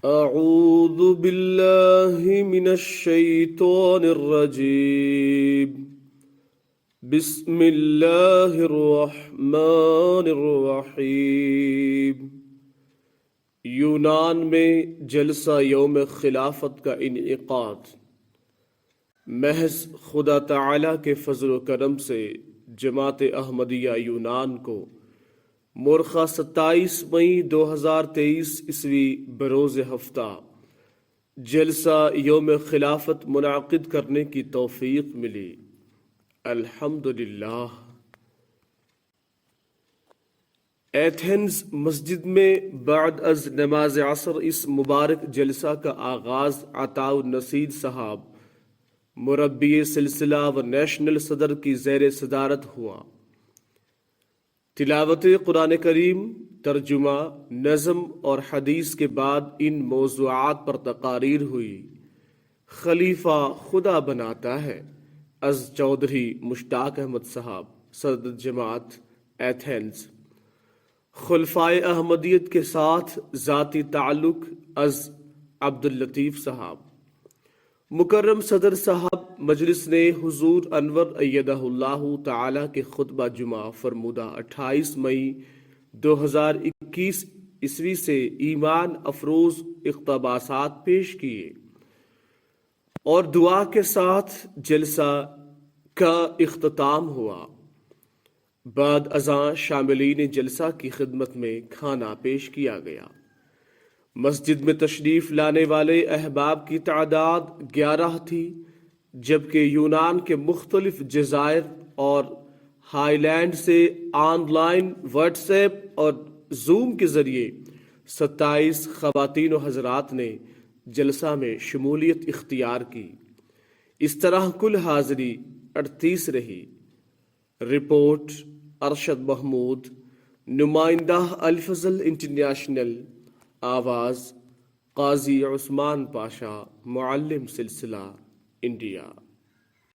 أعوذ بالله من الشيطان الرجيم بسم الله الرحمن الرحیم۔ یونان میں جلسہ یوم خلافت کا انعقاد۔ محض خدا تعالی کے فضل و کرم سے جماعت احمدیہ یونان کو مورخہ 27 مئی 2023 عیسوی بروز ہفتہ جلسہ یوم خلافت منعقد کرنے کی توفیق ملی، الحمدللہ۔ ایتھنز مسجد میں بعد از نماز عصر اس مبارک جلسہ کا آغاز عطاء النصیر صاحب مربی سلسلہ و نیشنل صدر کی زیر صدارت ہوا۔ تلاوت قرآن کریم، ترجمہ، نظم اور حدیث کے بعد ان موضوعات پر تقاریر ہوئی۔ خلیفہ خدا بناتا ہے از چودھری مشتاق احمد صاحب، صدر جماعت ایتھنز۔ خلفائے احمدیت کے ساتھ ذاتی تعلق از عبداللطیف صاحب۔ مکرم صدر صاحب مجلس نے حضور انور ایدہ اللہ تعالی کے خطبہ جمعہ فرمودہ 28 مئی 2021 عیسوی سے ایمان افروز اقتباسات پیش کیے اور دعا کے ساتھ جلسہ کا اختتام ہوا۔ بعد ازاں شاملین جلسہ کی خدمت میں کھانا پیش کیا گیا۔ مسجد میں تشریف لانے والے احباب کی تعداد 11 تھی، جبکہ یونان کے مختلف جزائر اور ہائی لینڈ سے آن لائن واٹس ایپ اور زوم کے ذریعے 27 خواتین و حضرات نے جلسہ میں شمولیت اختیار کی۔ اس طرح کل حاضری 38 رہی۔ رپورٹ ارشد محمود، نمائندہ الفضل انٹرنیشنل۔ آواز قاضی عثمان پاشا، معلم سلسلہ، انڈیا۔